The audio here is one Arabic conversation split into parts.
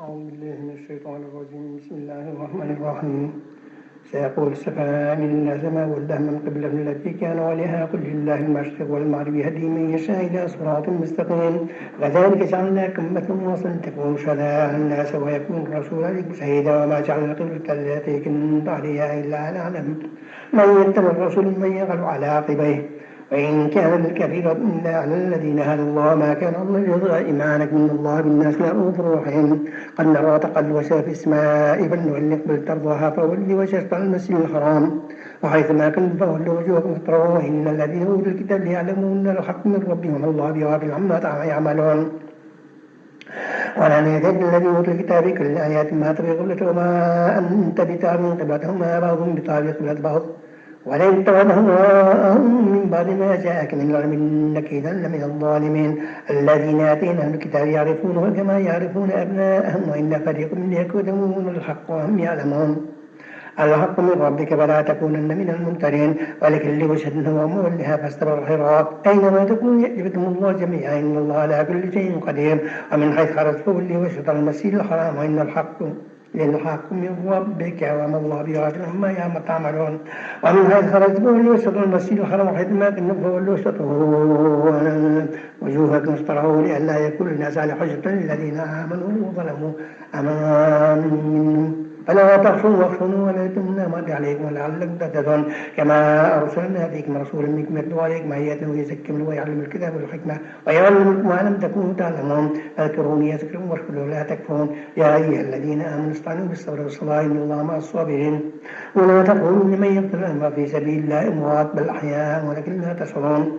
أعوذ بالله من الشيطان الرجيم. بسم الله الرحمن الرحيم. سيقول السفهاء إنما ولاه من قبله التي كان عليها قل لله المشرق والمغرب يهدي من يشاء إلى صراط مستقيم. كذلك جعلناكم أمة وسطا تكونوا شهداء على الناس ويكون الرسول عليكم شهيدا وما جعلنا القبلة التي كنتم عليها إلا أن نعلم من يتبع الرسول من ينقلب على عقبيه وإن كان الكبير إلا على الذين هدوا الله ما كان الله ليضيع إيمانكم إن الله بالناس لرؤوف رحيم. قد نرى تقلبك في السماء فلنولك بل ترضاها فولي وجهك على المسجد الحرام وحيثما كنتم فولوا وجوهكم شطره إن الذين أوتوا الكتاب يعلمون الحق من ربهم الله بغافل عما يعملون. ولا نزيد الذين أوتوا الكتاب كل آيات ما تبغي قبلته وما أنت بتابع قبلتهم ما بعضهم بتابع قبلة بعض ولئن تولهم من بعد ما جاءك من العلم إنك إذا لمن الظالمين. الذين آتيناهم الكتاب يعرفونه كما يعرفون أبناءهم وإن فريق منهم يكتمون الحق وهم يعلمون. الحق من ربك فلا تكونن من الممترين. ولكل وجهة هو مولها فاستبق الخيرات أينما تكون يأتي بكم الله جميعا إن الله على كل شيء قدير. ومن حيث خرجت فولي وجهك المسجد الحرام وإن الحق للحق من ربك وما الله بغافل عما تعملون. ومن حيث خرجت فولي وجهك المسجد الحرام وحيثما كنتم فولوا وجوهكم شطره لئلا يكون الناس على حجة الذين آمنوا وظلموا أمانهم فلا تخشوا واخشوني ولا تمنوا ما عليكم لعلكم تهتدون. كما أرسلنا فيكم رسولا منكم يتلو عليكم آياتنا ويزكيكم ويعلم الكتاب والحكمة ويعلمكم ما لم تكونوا تعلمون. فاذكروني أذكركم واشكروا لا تكفرون. يا أيها الذين آمنوا استعينوا بالصبر والصلاة إن الله مع الصابرين. ولا تقولوا لمن يقتل الأمر في سبيل الله أموات بل أحياء ولكن لا تشعرون.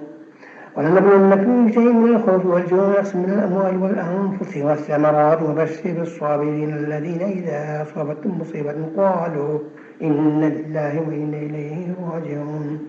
ولنبلونكم بشيء من الخوف والجوع ونقص من الأموال والأنفس والثمرات وبشر الصابرين الذين إذا أصابتهم مصيبة قالوا إنا لله وإنا إليه راجعون.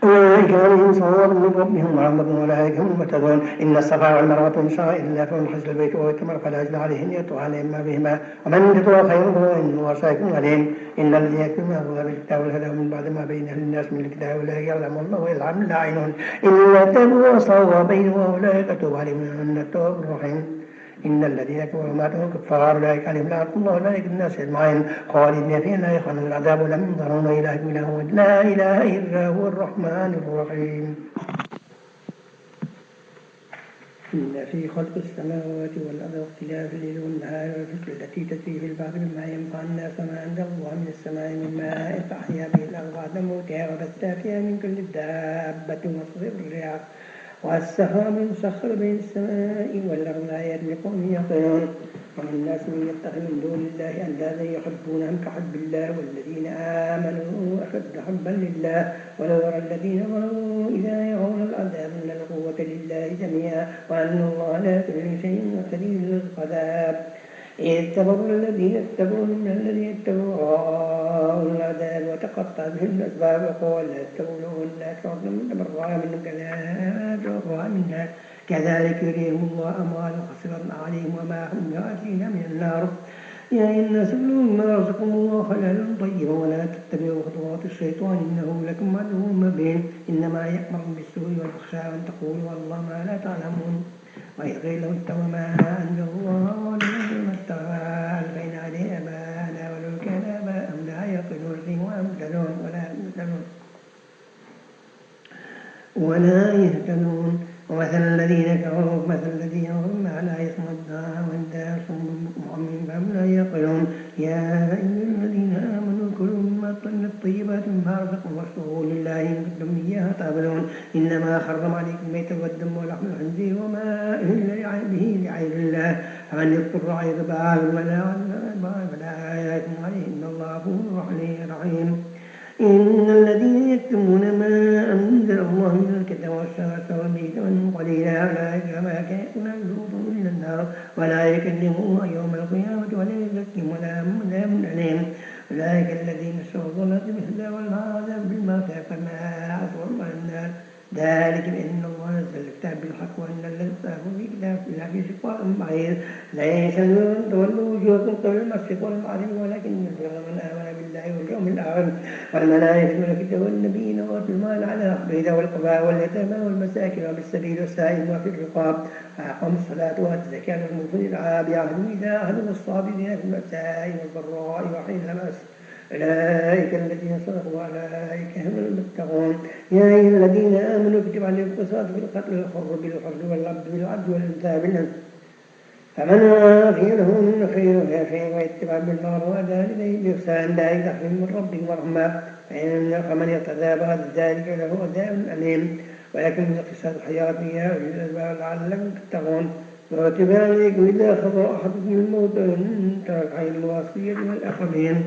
أولئك عليهم صلوات من ربهم ورحمة أولئك هم المهتدون. إن الصفا والمروة من شعائر الله فمن حج البيت ويتمر فلا جناح عليه أن يطوف عليهما بهما ومن يطوف خير فإن الله شاكر عليم. إن الذين يكتمون ما بالكتاب والهدى من بعد ما بينه للناس من الكتاب أولئك يعلم الله ويلعن اللاعنون إلا تابوا وأصلحوا بينهم أولئك أتوب عليهم إن التواب الرحيم. إن الذين كفروا ماتوا كفار أولئك عليهم لعنة الله أولئك الناس أجمعين خالدين فيها لا يخافون العذاب ولم ينظرون إلهكم إله لا إله إلا هو الرحمن الرحيم. إن في خلق السماوات والأرض واختلاف الليل والنهار والفلك التي تجري في البحر بما ينفع الناس وما أنزل الله من السماء من ماء فأحيا به الأرض بعد موتها وبث فيها من كل دابة وتصريف الرياح والسحاب المسخر بين السماء والأرض آيات لقوم يعقلون. ومن الناس من يتخذ من دون الله أندادا يحبونهم كحب الله والذين آمنوا أشد حبا لله ولو يرى الذين ظلموا إذا يرون العذاب أن القوة لله جميعا وأن الله لا كل شيء شديد العذاب. إذ تبرأ الذين اتبعوا من الذين اتبعوا رأوا العذاب وتقطعت بهم الأسباب وقال لا تتبعوا الناس وأظلموا تبرأ منهم كذلك يريهم الله أموالهم حسرا عليهم وما هم بعزيز من النار. يا الناس كلوا مما رزقكم الله حلالا طيبا ولا تتبعوا خطوات الشيطان إنه لكم عدو مبين. إنما يأمركم بالسوء والفحشاء وأن تقولوا على الله ما لا تعلمون. وإذ قيل لهم اتقوا ما أنزل الله ولما ألقينا عليه آباءنا ولو كان آباءهم لا يعقلون فيه ولا يهتدون. ومثل الذين كفروا مثل الذين هم لا يسمع الدعاء وإذا صم عمي فهم لا يعقلون. يا أيها الذين آمنوا كلوا مما الطيبات مما رزقكم واشكروا لله إن كنتم إياه تعبدون. إنما حرم عليكم الميت والدم ولحم الخنزير وما أهل به لغير الله فمن يضطر غير باغ ولا إثم عليه إن الله غفور رحيم. إن الذين يكتمون ما أنزل الله من الكتاب والشهادة والميزان قليلا أولئك ما كان يكون إلا النار ولا يكلمهم يوم القيامة ولا يزكيهم ولا هم عليهم. أولئك الذين اشتروا الضلالة بالهدى والعذاب بالمغفرة فما أصبرهم على النار ذلك بأن الله نزل الكتاب بالحق وأن الذين اختلفوا في كتاب الله في شقاق بعيد ليس البر أن تولوا وجوهكم قبل المشرق والمغرب ولكن البر من آمن بالله واليوم الآخر والملائكة والكتاب والنبيين وآتوا المال على حقه والقربى واليتامى والمساكين وابن السبيل والسائل وفي الرقاب وأقاموا الصلاة وآتوا الزكاة والمؤمنون بعهدهم إذا عهدوا الصابرين في البأساء والضراء وحين البأس أولئك الذين صدقوا وأولئك هم المتقون يا أيها الذين آمنوا كتب عليكم القصاص في القتل الحر بالحر والعبد بالعبد والأنثى بالأنثى فمن عافي له من خير فيعفيه ويتبع بالمعروف وأداء إليه بإحسان ذلك تحريم من ربه ورحمة فمن يرتدى بعد ذلك له عذاب أليم ولكن اقتصاد الحياة فيها الأسباب لعلكم تتقون وكتب عليكم إذا خطأ أحدكم الموت أن ترك خير الوصية والأقربين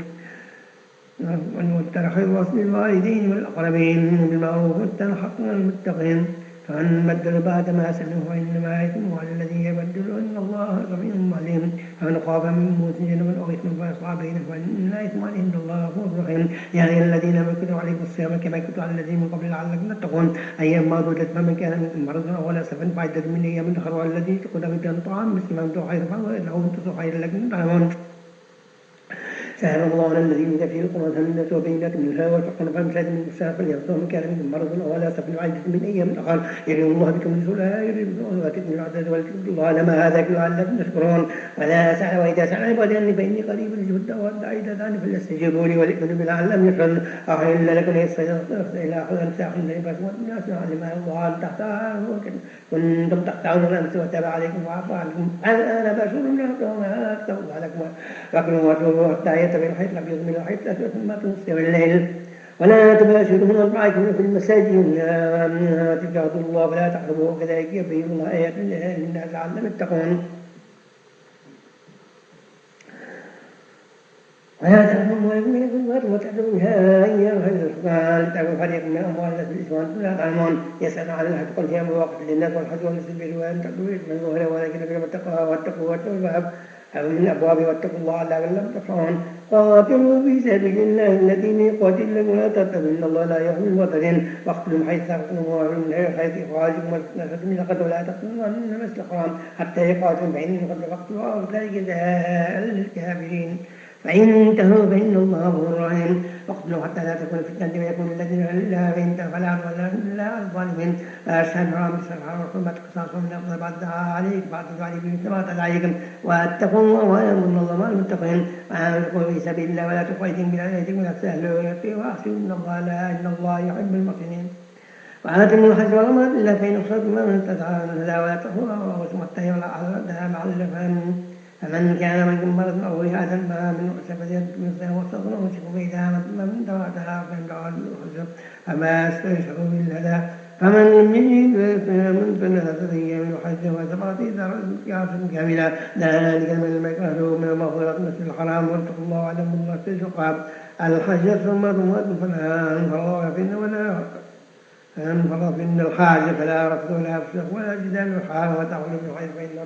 خير الوصل للوالدين والأقربين بالمعروف والتنى حقا المتقين فمن بدل بعد ما سلمه فإنما إثمه على الذي يبدل إن الله سميع عليم فمن خاف من موت جنبا أو إثما فأصلح بينهم فإن إثم عليه عند الله غفور رحيم يا أيها الذين آمنوا كتب عليكم الصيام كما كتب على الذين من قبل لعلكم تتقون أيام معدودة فمن كان منكم مرضا أو على سفر فعدة من أيام أخرى والذي تقدم من طعام مسلم أو خير فإنه خير لكم تعلمون سهل الله الذي يؤتى فيه القرآن سنة وبينات منها والفقر فامساد من الساق فليغفر من كان منكم مرض أو على سفر عدة من أيام أخرى يريد الله بكم الرسل يريد الله بكم العدد ولتكبروا الله على ما هداكم لعلكم تشكرون ولا سعى وإذا سعى عبادي أني فإني قريب أجيب الدعوات داعي إذا دعاني فليستجيبوا لي وليؤمنوا بي لعلهم يرشدون أحل لكم إلى أخذ ساق الناس والناس علم الله أن كنتم تقطعون الأمس وتاب عليكم وعفى عنكم الآن بشر وما أكتب الله لكم فاكلوا واشربوا حتى يتبين الحيط الأبيض من الحيط الأسود ثم تصبح الليل ولا تباشرون أربعكم في المساجد تلك حدود الله فلا تقربوها كذلك يبين الله آيات للناس لعلهم يتقون ولا تأكلوا أموالكم بينكم بالباطل وتعتدوا بها أيام خير الرزقان لتأكلوا فريقا من أموال الناس بالإثم وأنتم لا تعلمون يسأل عن الحج قل هي مواقف للناس والحج والنسل بالرواية أن تأكلوا إثما ظاهرا ولكن كلمة التقوى واتقوا الباب أو من الأبواب واتقوا الله لعلكم تفلحون قاتلوا في سبيل الله الذين يقاتلون ولا ترتدوا إن الله لا يحب المعتدين واقتلوا حيث ثقفتموهم ومن حيث إخراجكم والفتنة لقد ولا تقتلوا أن مثل الحرام حتى يقاتلوا فإن قد فقتلوا ذلك جزاء للكافرين فإن انتهوا فإن الله غفور رحيم واقتلوا حتى لا تكون فتنة ويكون الذين لا فإن فلا عدوان إلا على الظالمين فأشهد حرام الشرع والحرمة قصاص من أفضل بعد عليك بعد عليكم كما عليكم واتقوا الله وأمروا الله مع المتقين وأنفقوا في سبيل الله ولا تقاتلوا بأيديكم ولا تسهلوا وأحسنوا إن الله يحب المحسنين وآتوا الحج والعمرة إلا فإن أحصرتم من استطاع الهدى ولا تحرموا وأوصوا الطيب معلفا فمن كان منكم مرض أو هذا فمن سفر من صيام واستغفر وشكوا فإذا آمنتم من توعدها فإن دعوا بالحجر فما استيسروا بالهدى فمن لم يجد فمن ثلاثة أيام يحج وسبعة إذا كاملة ذلك من المكروه من المغفرة المسجد الحرام واتقوا الله واعلموا الله شديد العقاب الحج ثم فلا انفرض ولا انفرض إن الحاج فلا رفض ولا فسق ولا جدال الحرام وتعلم الخير فإن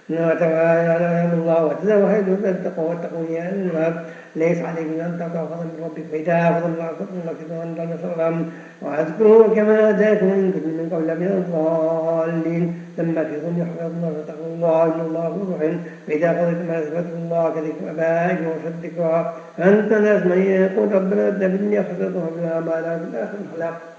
وتعالى الله وتزوجوا فاتقوا واتقوا يا الباب ليس عليكم أن تقطعوا فضلا من ربك فإذا أخذ الله فضلا وأن تنصرهم واذكروا كما آتاكم من قبل من الضالين ثم فيكم يحفظون واتقوا الله إن الله غفور رحيم فإذا قضيتم فاذكروا الله كذكر آبائكم وصدقوا أنت ناس من يقول ربنا اتبعني خسرتهم بما ما لا في الآخر الخلاق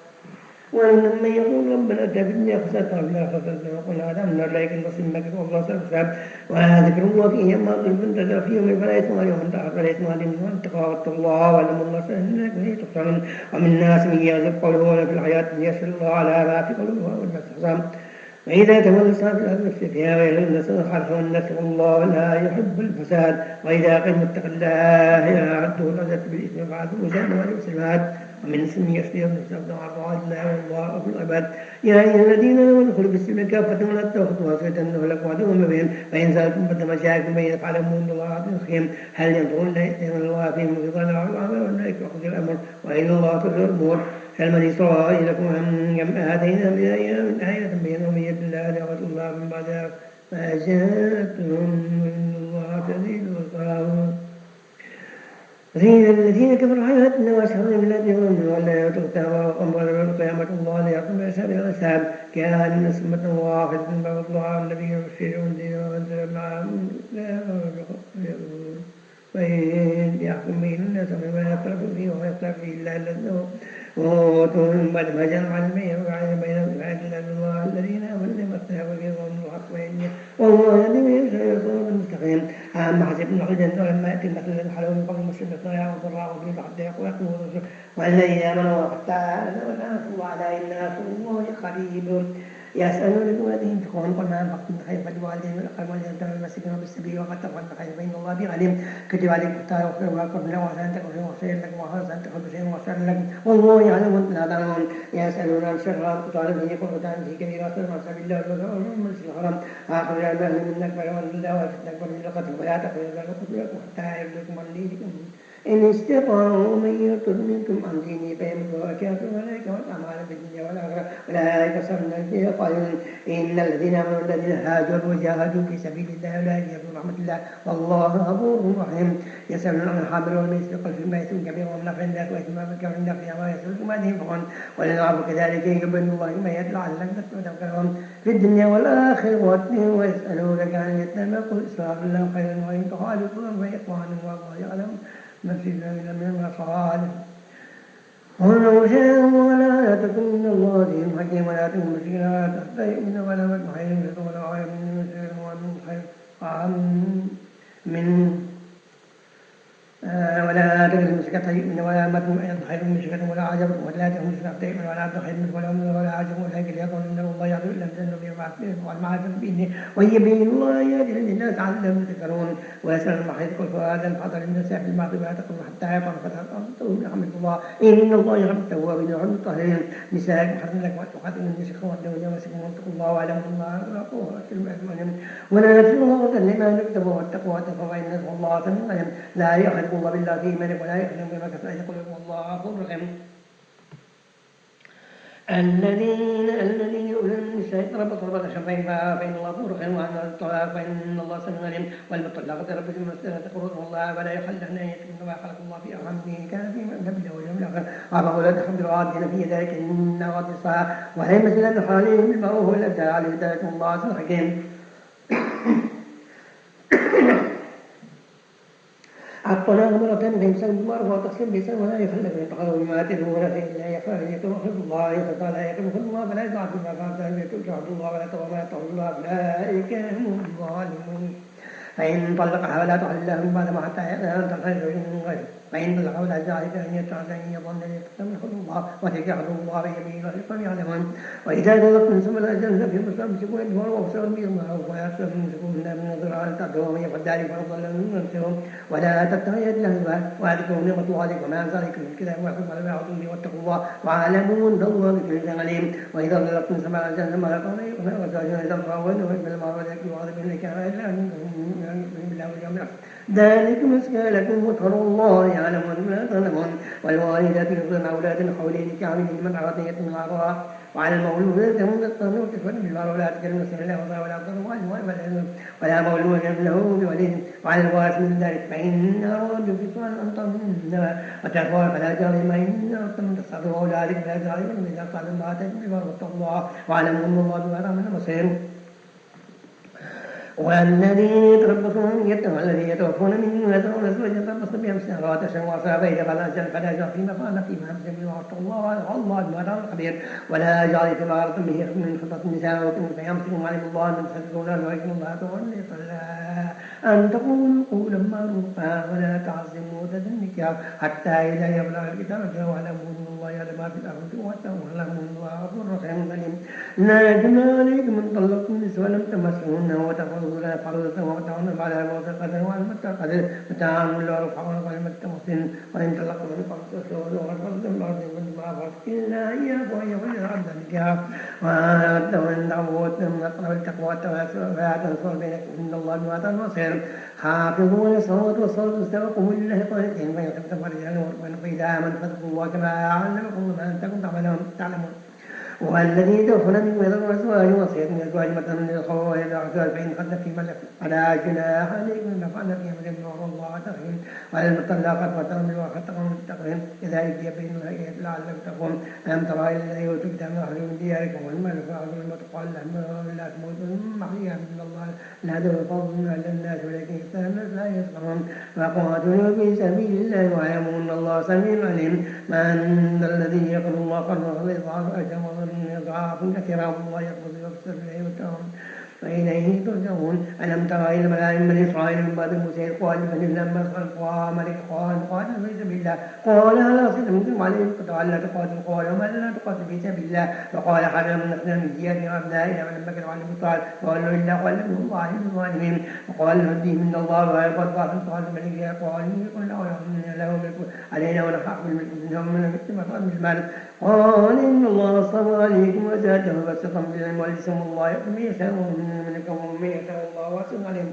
ومن من يقول ربنا اتبعني خسرتهم بما خسرتهم وقل هذا من الله لكن نصيب مكر والله سبحانه وذكر الله فيه ما قلت تدعو فيه فلا يسمع اليوم انت فلا يسمع اليوم واتقوا واتقوا الله واعلموا الله سهل لكم به تحصرون ومن الناس من يغلب قوله في الحياة يسر الله على ما في قلوبه والمستحسن وإذا تولى صاحب الأرض فيها ويغلب الناس الحرث والنسل الله لا يحب الفساد وإذا قيم اتق الله يعده الأذى بالإثم فعدوا جهنم والمسلمات ومن اسم يشفي المستقدم عن رعاة الله والله أبو العباد يا أيها الذين آمنوا ادخلوا في السلم كافة ولا تأخذوا عصية أنه لكم عدو مبين فإن سألتم فمشاكم بين فاعلموا أن الله عزيز حكيم هل ينظرون إلا يأتيهم الله فيهم ويضل العمل والملائكة وقضي الأمر وإلى الله ترجع الأمور فمن إسرائيل لكم كم آتينا من آية بينهم يد الله لغة الله من بعد ما جاءتهم من الله شديد العقاب. زين الذين كفروا حياتنا وأشهدوا بالذي ظنوا ولا يتركها وأمر بالقيامة الله لا يقوم بأسباب الأسباب كان نسمة واحد من بعض الله الذي يبشرون دين وأنزل معهم فإن يحكم به الناس وما يختلف فيه وما يختلف فيه إلا الذين أوتوا من بعد ما جاءهم عن البينة وعن بينهم فعدل الله الذين آمنوا لما اختلفوا فيه وهم الحق وإن والله يهدي من يشاء إلى صراط مستقيم أما حسبتم أن الجنة ولما يأتي مثل الذين خلوا من قبل المشركين الضياع والضراء والبيض حتى يقول الرسل والذين آمنوا حتى آمنوا الله على إن نصر الله قريب يسألونك ماذا ينفقون قل ما أنفقتم خير فللوالدين والأقربين واليتامى والمساكين وابن السبيل وقد تفعلن خير فإن الله به عليم كتب عليكم حتى يغفر لكم له وعسى أن تكرهوا خيرا لكم وعسى أن تحبوا شيئا وخيرا لكم والله يعلم وأنتم لا تعلمون يسألون عن الشهر قطعا فيه قل قطعا فيه كبيرة وما سبيل الله والمسجد الحرام آخر الأهل من أكبر والله والفتنة أكبر من القتل ولا تقولوا ذلك قتلكم حتى يبلغكم عن دينكم إن استطاعوا من يرتد منكم عن دينه فيمت وهو كافر أولئك هم الأعمال في الدنيا والآخرة أولئك سرنا فيه قائلون إن الذين آمنوا الذين هاجروا وجاهدوا في سبيل الله أولئك يرجون رحمة الله والله غفور رحيم يسألون عن الحامل والميسر قل فيما يسر كبير ومنافع لله وإثم كبير عند فيما يسألكم عن ينفقون ولنعرف كذلك يبين الله ما يدل على تذكرهم في الدنيا والآخرة ويسألونك عن اليتامى قل إصلاح لهم خيرا وإن تخالفوهم فإخوانهم والله يعلم مسجد من المصالح ولو شاء ولا تكن الله دين حكيم ولا تكن مسكينا ولا تستيء من ولا مدحين ولا غير من مسجد ومن خير من ولا تكن مسكة من ولا مدن خير من مسكة ولا عجب ولا تكن مسكة ولا خير من ولا عجب ولا يكون إن الله يعلم إلا أن والمعرفة بإذنه ويبين الله يهدي للناس علهم يذكرون ويسأل المحيط قل فهذا الفضل للناس في المعصية ولا تقل حتى يقر فتقول رحمة الله إن الله يحب التوابين ويحب الطاهرين نساءكم حرم لكم وتقاتلوا النساء خواتهم ويمسكم واتقوا الله واعلموا الله غفور رحيم ولا تنسوا لما نكتب واتقوا فإن الله سميع لا يخلق الله بالله في إيمانك ولا يخلق بما كسب يقول الله غفور رحيم الذين يؤذون النساء يتربصن أربعة أشهر فإن الله غفور رحيم وأما الطلاق فإن الله سميع عليم والمطلقات يتربصن بما قضى الله ولا يخلفن أن يتمن ما خلق الله في أرحامهن كان في نبيه واليوم الآخر وأبغوا لا تحمل الغادين في ذلك إن غاد الصلاة ولا يمثل أن حالهم بالمعروف ولا ابتلى عليه ذلك الله سميع حكيم الطلاق مرتين فإمساك بالمعروف وتقسيم بإحسان ولا يخلف يتخذوا بما آتيتموه إلا يخاف أن يكون حفظ الله يخاف لا يكون حفظ الله فلا يضعف بما فعلت أن يكون حفظ الله ولا تغفر ما يتخذ الله أولئك هم الظالمون فإن طلقها فلا تحل له من بعد ما حتى أن تنحل من غيره فإن طلقها فلا ذلك أن يتعز أن يظن أن يتقم حدود الله وتلك حدود الله بيمينه لقوم يعلمون وإذا طلقتم ثم لا جنة في مسلمون الدور وأبصروا بالمعروف ولا تمسكون من الضرع أن تعتدوا ومن يفعل ذلك فأضل من نفسهم ولا تتخذوا الهوى واذكروا نعمة الله عليكم وما أنزلكم من الكتاب ويحكم على ما يعظم واتقوا الله واعلموا أن الله بكل شيء عليم وإذا طلقتم ثم لا جنة ما لقوا وزوجنا إذا تطاولوا بالمعروف ولكن يعظم إليك إلا أن بالله واليوم الآخر ذلكم أزكى لكم واتقوا الله يعلم ما تعلمون والوالدات يرضعن أولادهن حولين كاملين لمن أراد أن يتم معروفا وعلى المولود له رزقهن وكسوتهن بالمعروف ولا تكلموا نفسا إلا وصاها ولا تضروا ولا مولود له بولده وعلى الوارث من ذلك فإن أرادوا فصالا أن تضمنها وتقوى فلا جرم إن أردتم أن تستعطفوا أولادكم فلا جرم إذا قال امرأتكم بالمعروف واتقوا الله واعلموا أن الله بما تعملون بصير والذين يتربصون والذين يتوفون منهم ويذرون أزواجا يتربصن بأنفسهن أربعة أشهر وعشرا فإذا بلغن أجلهن فلا جناح فيما فعلن فيما أمسكن بما واتقوا الله والله بما تعملون خبير ولا جعل فيما أردتم به من خطة النساء فيمسكن علم الله أن تمسكون ولكن الله تولي فلا أن تقولوا قولا معروفا ولا تعزموا مدة النكاح حتى إذا يبلغ الكتاب واعلموا أن الله يعلم ما في الأرض واعلموا أن الله غفور رحيم عليم لا جناح عليكم من طلقتم النساء ولم تمسوهن وتفرضوا لها فرضا ومتعون بعد الموت قدر والمتع قدر متاعا لا رفعون والمتع محسن وإن طلقتم من قبل تسلوا وغفرتم الأرض من ما فرض إلا إياه وهي غير عبد النكاح وأنتم دعوتم أقرب التقوى ولا تنصر بينكم إن الله بما تعملون بصير حافظوا للصلاة والصلاة واستوقوا لله قانتين فإن خفتم فرجالا وركبانا فإذا آمنوا فاتقوا الله كما علمكم ما أنتم تعلمون والذين يتوفون منكم يذرون أزواجا وصية من أزواج متى من الخوف وإذا اعتدت فإن خلت في ملك فلا جناح عليكم إن فعلن في أمر الله والله تغفر وعلى المطلقات وترمي وخطقهم تقهم كذلك يبين الآيات لعلكم تقوم ألم ترى إلى الذين أوتوا الكتاب يخرجون من دياركم والمال فأخذوا الموت قال لهم لا تموتوا محيا من الله لا فضل على الناس ولكن أكثر الناس لا يشعرون وقاتلوا في سبيل الله واعلموا أن الله سميع عليم من الذي يقبل الله قرضا فيضاعف أجره يضاعف كثيرا والله يقبض ويبسط ويؤتهم وإليه ترجعون ألم تر إلى الملائكة من إسرائيل من بعد موسى قال فلما قام قال قاتل في سبيل الله قال هل أصلتم عليهم قال لا تقاتل قال وما لا تقاتل في سبيل الله وقال حرم نقنا من ديارنا أبنائنا ولما كانوا على المطال قالوا إلا قال لهم الله عليهم الظالمين وقال الهدي من الله ويقول قال الملك قال قل له ملك علينا ونخاف الملك منهم من المال قال إن الله صبر عليكم وزاده بسطا بالعلم ولسم الله يحكم يشاء منكم ومن يشاء الله واسع عليم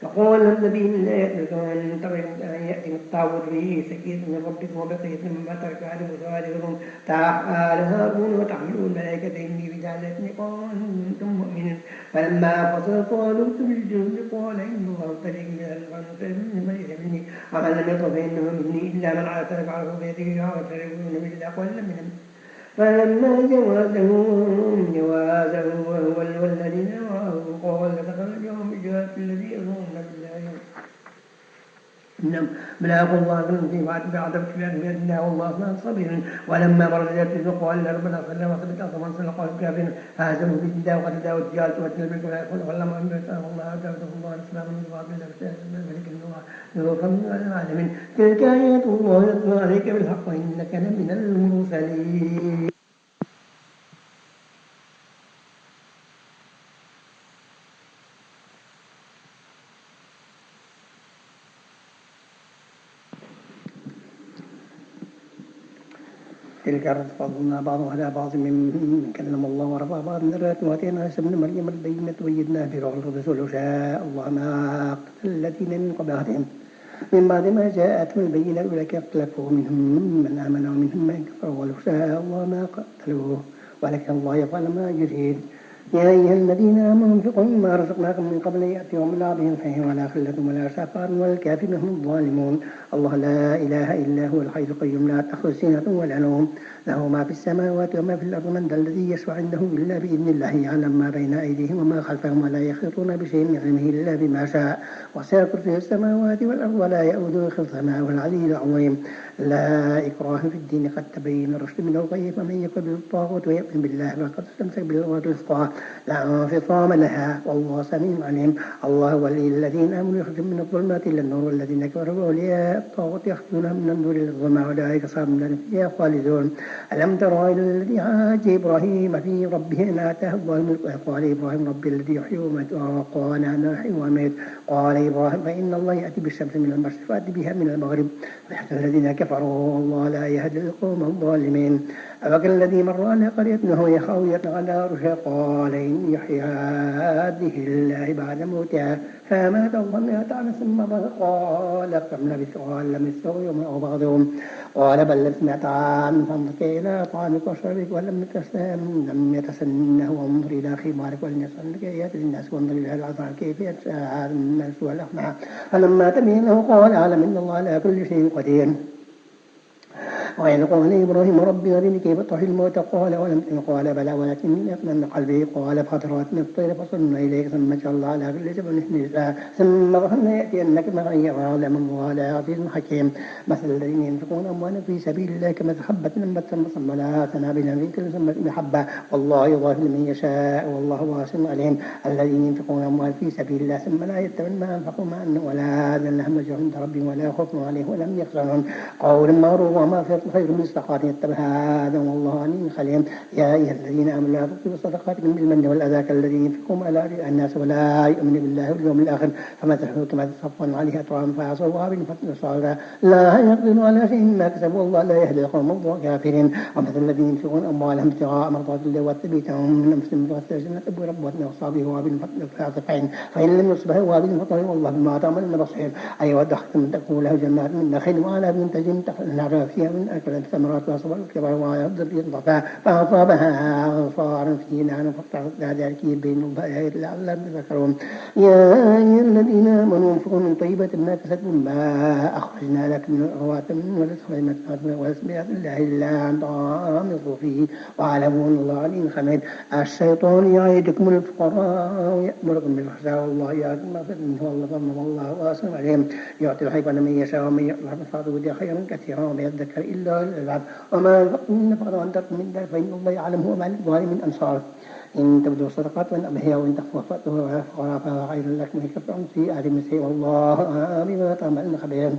وقال النبي لا يأتيك أن تركم أن يأتي الطاغوت به سكينة من ربكم وبقية مما ترك آدم وسوالفكم تعالى هارون وتحملوا الملائكة إني بجعلتني كنتم مؤمنين فلما فصل طالوت بالجند قال إن الله ابتليك من مني ومن لم يطف فإنه مني إلا من على ترك عرفه بيده وتركون بالله قال منهم فلما جوازه وهو والذين قال لتخرجهم بجهة الذي يظنون بالله إنهم ملاك الله في بعد بأدناه والله ما صبر ولما برزت قال ربنا صلى الله عليه وسلم وانصر قال الكافرين فهزموا في الجدال وقد داود الجهال وتلبك ولا يقول ولما أن يسأل الله داوده الله الإسلام من باطل الله الملك الله ذو على العالمين تلك آيات الله يتلو عليك بالحق وإنك لمن المرسلين. تلك الرسل فضلنا بعضهم على بعض من كلم الله ورفع بعض درجات واتينا عيسى ابن مريم البينة وأيدناه بروح القدس ولو شاء الله ما اقتتل الذين من قبلهم من بعد ما جاءتهم البينة أولئك اختلفوا منهم من آمن ومنهم من كفر ولو شاء الله ما قتلوه ولكن الله يفعل ما يريد. يا أيها الذين آمنوا انفقوا مما رزقناكم من قبل أن يأتيهم الله بهم فيه ولا خلة ولا شفاعة والكافرون هم الظالمون. الله لا إله إلا هو الحي القيوم لا تأخذه سنة ولا نوم له ما في السماوات وما في الأرض من ذا الذي يشفع عنده إلا بإذن الله يعلم ما بين أيديهم وما خلفهم ولا يحيطون بشيء من علمه إلا بما شاء وسع كرسيه السماوات والأرض ولا يؤوده حفظهما وهو العلي العظيم. لا إكراه في الدين قد تبين الرشد من الغي فمن يكفر بالطاغوت ويؤمن بالله فقد استمسك بالعروة الوثقى لا انفصام لها والله سميع عليم. الله ولي الذين آمنوا يخرجهم من الظلمات إلى النور والذين كفروا أولياء الطاغوت يخرجونهم من النور إلى الظلمات أولئك أصحاب النار فيها خالدون. ألم تروا إلى الذي حاج إبراهيم في ربه أن آتاه الله الملك قال إبراهيم ربي الذي يحيي ويميت قال أنا أحيي وأميت قال إبراهيم فإن الله يأتي بالشمس من المشرق فأتي بها من المغرب فيحسن الذين كفروا والله لا يهدي القوم الظالمين. أفكالذي مر على قرية وهي خاوية على عروشها قال إني أحيي هذه الله بعد موتها فمات الله 100 عام ثم قال كم لبثت قال لبثت يوما أو بعض يوم قال بل لبثت 100 عام فانظر إلى طعامك وشربك ولم يتسنه وانظر إلى خمارك ولم يسألك يأتي الناس وانظر إلى العذاب كيف يتساءل الناس والأخمع فلما تبينه قال أعلم إن الله على كل شيء قدير. وإذ قال إبراهيم ربي أرني كيف تحيي الموتى قال ولم تؤمن قال بلى ولكن يطمئن قلبي قال فخطرت من الطير فصرنا إليك ثم جعل الله على كل جبل نزلا ثم ظهرنا يأتينك معي وأعلم الله لا عزيز حكيم. مثل الذين ينفقون أموالا في سبيل الله كمثل حبة أنبتت ثم لها سنابل في كل سنبلة حبة والله يضاعف لمن يشاء والله واسع عليم. الذين ينفقون أموالا في سبيل الله ثم لا يتبعون ما أنفقوا معا ولا أذن لهم أجر عند ربهم ولا خوف عليهم ولم يخزنون قول معروف ومغفرة خير من صدقات يتبع هذا والله عليم خليم. يا أيها الذين آمنوا لا تبطلوا صدقاتكم بالمن والأذى كالذي ينفقون على الناس ولا يؤمن بالله واليوم الآخر فمثله كمثل صفوان عليه طعام فعصى الله بالفتح صالحا لا يقدر على شيء ما كسب والله لا يهدي القوم الكافرين. ومثل الذين ينفقون أموالهم ابتغاء مرضات الله وتثبيتهم من أنفسهم فاستجنة أبو ربوتنا وصابه وبالفتح فاعتقين فإن لم يصبه وبالفطر والله بما تعملون بصير. أيها الدخل من تكون له جنات من نخيل وعنب تجري من تحتها الأنهار فيها من أكلت ثمرات وأصبر الكبر ويهدر ضعفا فأصابها أبصار في نار فاقترفنا ذلك بين الآيات لعلهم يذكرون. يا أيها الذين آمنوا انفقوا من طيبات ما كسبتم ما أخرجنا لكم من الأرواح ولا تخرجوا واسمع الله إلا أن تعمقوا فيه واعلموا أن الله عليم خبير. الشيطان يعيدكم الفقراء ويأمركم بالفحشاء والله يعلم ما والله واسع عليم. يعطي الحكمة من يشاء ومن يؤتى الحكمة فقد خيرا كثيرا وما يذكر إلا الألباب وما أنفقتم من نفقة وأن تركوا من ذلك فإن الله يعلم وما للظالمين من أنصار. إن تبدوا الصدقات وإن أبهيها وإن تخفوها فأتوها على الفقراء فهو خير لكم ويكفر في آل مسيح والله بما تعملون خبير.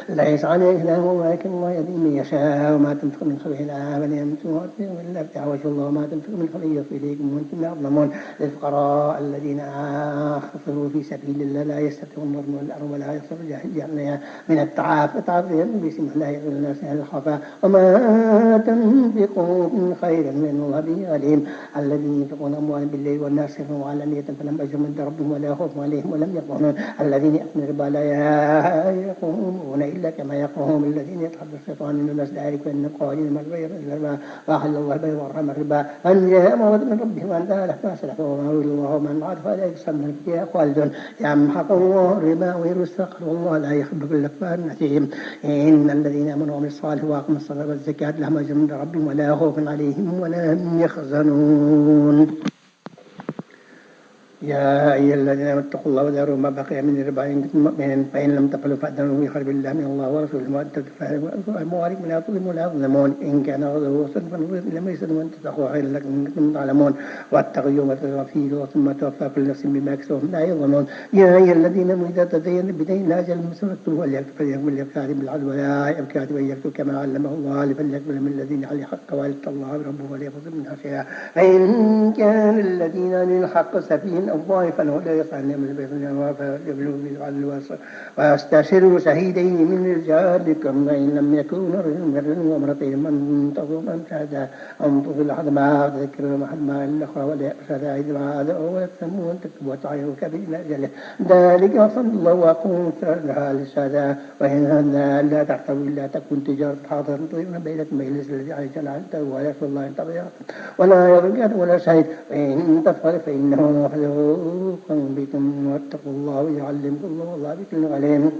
ليس عليك له ولكن الله يهدي من يشاء وما تنفق من خير لا فليمسوا إلا ابتغاء وجه الله وما تنفق من خير يوفي إليكم وأنتم لا تظلمون. للفقراء الذين آخروا في سبيل الله لا يستطيعون ضربا الأرض ولا يصل جهنم من التعاف باسم الله يغفر الناس أهل الخفاء وما تنفقوا من خير من الله به عليم. الذين ينفقون أموالهم بالليل والناس سرا وعلانية فلهم أجر عند ربهم ولا خوف عليهم ولم يحزنون. الذين يأكلون الربا لا يقومون إلا كما يقوم الذين يتخبط الشيطان من الناس ذلك وإن قوانين من غير الربا وأحل الله البيع وحرم الربا أن جاء موعظة من ربهم وأن له ما سلف وما يريد الله من بعد فلا يكسبن فيها خالد يمحق الله الربا ويرزق الفقر والله لا يحب كل كفار أثيم. إن الذين آمنوا وعملوا الصالحات وأقاموا الصلاة والزكاة لهم أجر عند ربهم ولا خوف عليهم ولا هم يحزنون. يا أيها الذين آمنوا اتقوا الله وذروا ما بقي من الربا إن كنتم مؤمنين فإن لم تفعلوا فأذنوا بحرب الله من الله ورسوله وأن تدفعوا أموالكم ولا تظلموا ولا تظلمون. إن كان غيره صدقا فنظر إلى ميسر وأن تتقوا خيرا لكم إن كنتم تعلمون. واتقوا يوما تجزون فيه ثم توفى كل نفس بما كسبت لا يظلمون. يا أيها الذين آمنوا إذا تدينوا بدين لا أجل مسمى اكتبوه وليكتب بالعدل ولا يبكي كاتب أن يكتب كما علمه الله فليكتب من الذين عليه حق ويتق الله ربه وليفصل منها شيئا. فإن كان الذين للحق سفيها أو ضعيفا ولا يسعى من البيت فيبلغ بالعدل واستشهدوا شهيدين من رجالكم وإن لم يكونوا رجلا وامرأتين من تظلم أن شهدا أن تضل أحد ما تذكر ما الأخرى ولا يأخذ عيد ما هذا ويقسموا أن تكتبوا وتعيروا كبير أجله ذلك وصل الله وأقوم سرها للشهداء وإن لا تحتوي إلا تكون تجارة حاضرة طيبة بينكم مجلس الذي عليه جلالته ولا يخفى الله تبيعا ولا يرجع ولا شهيد وإن تفعل فإنه فذوقا بكم واتقوا الله ويعلمكم الله والله بكل عليم.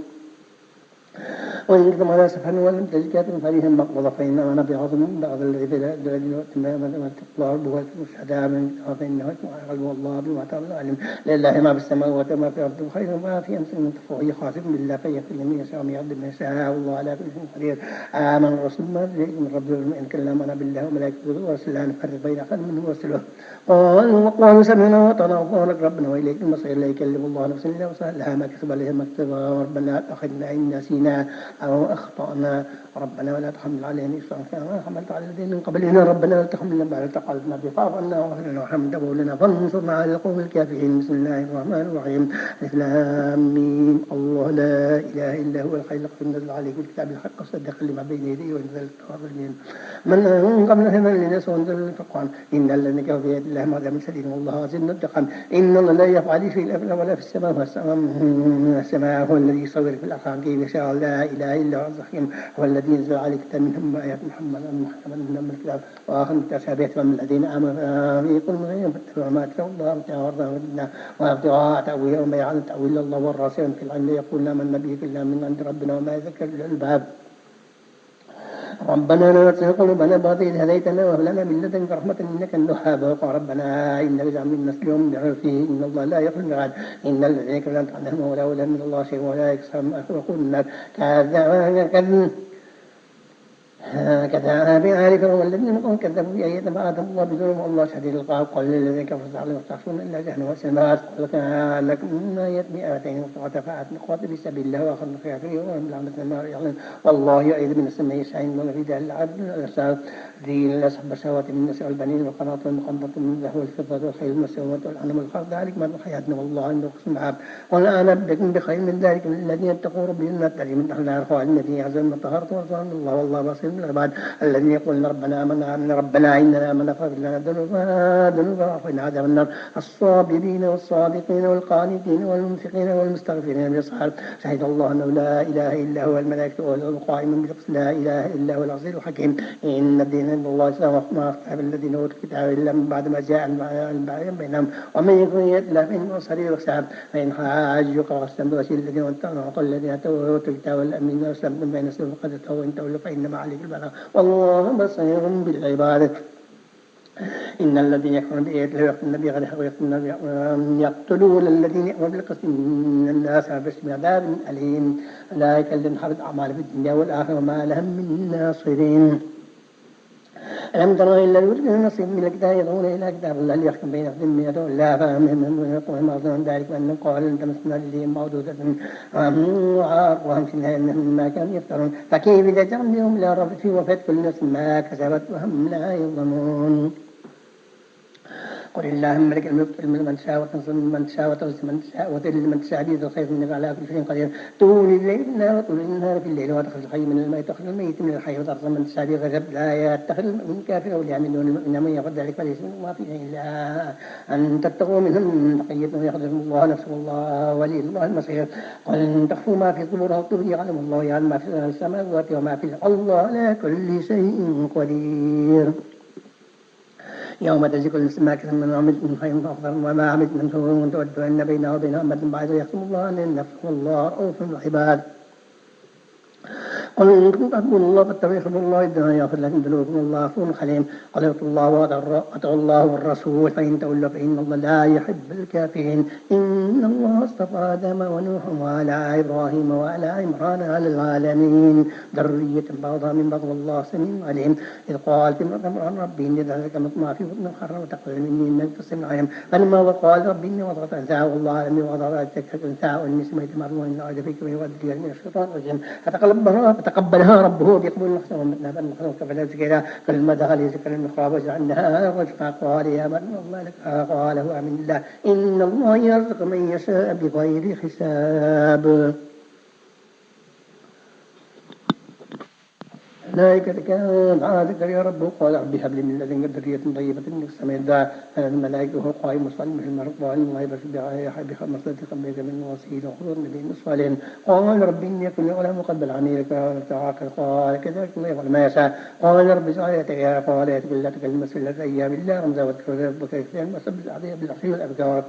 وإن كنتم على سفر ولم تجد كاتبا فعليهم مقبضة فإن أنا بعظم بعض الذي في الذي واتقوا الله ربه والشهداء من فإنه قلب والله بما تعمل عليم. لله ما في السماوات وما في الأرض خير ما في أمس من تفوه خاسر بالله فيغفر لمن يشاء ويعذب من يشاء والله على كل شيء قدير. آمن الرسول ما إليكم من ربه إن كلمنا بالله وملائكته ورسله نفرق بين أحد منهم ورسله قالوا سمعنا وأطعنا وغفرانك ربنا وإليك المصير لا يكلم الله نفسا إلا وسعها لها ما كسب عليها ما اكتسب ربنا لا تؤاخذنا إن نسينا أو أخطأنا ربنا ولا تحمل علينا إصرا كما حملت على الذين من قبلنا ربنا لا تحملنا ما لا طاقة لنا به فاعف عنا واغفر لنا وارحمنا لنا فانصرنا على القوم الكافرين. بسم الله الرحمن الرحيم. ألف لام ميم الله لا إله إلا هو الحي القيوم نزل عليك الكتاب الحق وصدق لما بين يديه وانزل التوراة من قبل هنا للناس وانزل الفرقان إن الذين كفروا بآيات الله عذاب شديد والله عزيز انتقام. إن الله لا يفعل في الأرض ولا في السماء والسماء هو الذي يصور في الأرحام كيف يشاء لا إله إلا هو الرحيم هو الذي ينزل عليك منهم آيات محمد من الكتاب وآخر متشابهات ومن الذين آمنوا في قلوبهم فاتبعوا ما أتلوا الله وابتغاء تأويله وما يعلم تأويل الله والراسخون في العلم يقولون آمنا به إلا من عند ربنا وما يذكر إلا الألباب. ربنا لا تزغ قلوبنا بعد إذ هديتنا وهب لنا من لدنك رحمة إنك أنت الوهاب. وقال ربنا إنك جعل من نسلهم فيه إن الله لا يغفر الميعاد إن الذين كفروا عنهم ولا من الله شيء ولا يكسرهم ويقول النار كذا بآل فرعون والذين كذبوا بآياتنا فأخذهم الله بذنوبهم والله شديد العقاب. قال للذين كفروا تعالوا يستعصون إلا جهنم والسماوات قل كان لكم من آيات بآيتين وتفاعت نقاط بسبيل الله وآخر كافرين وهم لعنة النار يعلن والله يعيذ من السماء يشاء وفي ذلك العبد الأرسال ذين أصحاب الشهوات من النساء والبنين والقناطر المقنطرة من الذهب والفضة والخيل المسومة والأنعام والحرث ذلك ما حياتنا والله عنده قسم عاب. قل أنا أنبئكم بخير من ذلك الذين اتقوا ربهم لا تجري من تحتها الأنهار خالدين فيها حسن طهارة ورضوان الله والله بصير من العباد الذين يقولون ربنا إننا آمنا فاغفر لنا ذنوبنا وقنا عذاب النار الصابرين والصادقين والقانتين والمنفقين والمستغفرين بالأسحار شهد الله أنه لا إله إلا هو الملائكة والقائم بالقسط لا إله إلا هو العزيز الحكيم إن الدين عند الله الإسلام وما اختلف الذين أوتوا الكتاب إلا من بعد ما جاء البعث بينهم ومن يكن يتلى فإنه صرير الحساب فإن حاجوك فاستمد وسيل الذين وقل الذين أوتوا الكتاب والأمين وأسلمتم بين السلم فقد إن تولوا فإنما عليك البلاغ والله بصير بالعباد إن الذين يكفرون بآيات الله ويقتلون بغير حق يقتلون الذين يأمرون بالقسط من الناس باسم عذاب أليم أولئك الذين حبطت أعمالهم في الدنيا والآخرة وما لهم من ناصرين ألم ترى إلا الذين نصيب من الكتاب يدعون إلى كتاب الله ليحكم بينهم ثم يتولى فمنهم من يقول معظم ذلك وأنهم قالوا لن تمسنا لديهم موجودة وهم في النهاية ما كانوا يفترون فكيف إذا جعلناهم إلى رب في وفاة كل نفس ما كسبت وهم لا يظلمون قل اللهم ملك الملك من تشاء وتنصر من تشاء وتعز من تشاء وتذل من تشاء بيد الخير انك على كل شيء قدير تولي الليل في النهار وتولي النهار في الليل وتخرج الحي من الميت وتخرج الميت من الحي وترزق من تشاء بغير لا يتخذ المؤمن كافر اولياء من دون المؤمن من يفعل ذلك فليس ما فيه الا ان تتقوا منهم تقيه ويخذلهم الله نفسه الله ولي الله المصير قل ان تخفوا ما في صدورهم وتبدوا يعلم الله يعلم ما في السماوات وما في الارض الله على كل شيء قدير يوم تجزي كل نفس ما كسبت من عملت من خير فاخضر وما عملت من سوء تود ان بينه وبين امه بعد يختم الله ان النفس والله رؤوف بالعباد قل إن كنتم تحبون الله فاتبعوا الله إذا يغفر لكم ذنوبكم والله غفور حليم قل اطيعوا الله وأطيعوا الله والرسول فإن تولوا فإن الله لا يحب الكافرين إن الله اصطفى آدم ونوحا وآل إبراهيم وآل عمران على العالمين ذرية بعضها من بعض والله سميع عليم إذ قالت امرأة ربي إني ذلك مطمع في بطن محرم وتقبل مني إنك تسمع عليم فلما وقال ربي إني وضعت أنثى والله أعلم وضعت أنثى وإني سميت مريم وإن أعوذ بك من الشيطان الرجيم فتقبلها ربه بقبول حسن ومتنا فالمحسن كفلا زكيرا كلمة دخل ذكر المخراب وجعلناها وجفا قال يا مريم الله لك قال هو من الله إن الله يرزق من يشاء بغير حساب الملائكة كانت عادك يا رب قال رب هب لي من لدنك ذرية طيبة إنك سميع الدعاء الملائكة وهو قائم مصلي في المرضى الله يبشر بمصدق بيت من وسيل وخضر نبي الصالحين قال رب إني يكن لي غلام قد بلعني لك قال كذلك الله يفعل ما يشاء قال رب اجعل يا قال يا لا تكلم مسجد أيام الله رمزا واذكر ربك كثيرا وسبح العظيم بالعشي والأبكار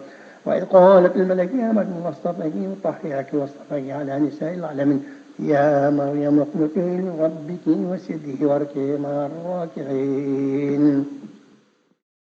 وإذ قالت الملائكة يا مريم الله اصطفاك وطهرك واصطفاك على نساء العالمين يا مريم اقنتي لربك واسجدي واركعي مع الراكعين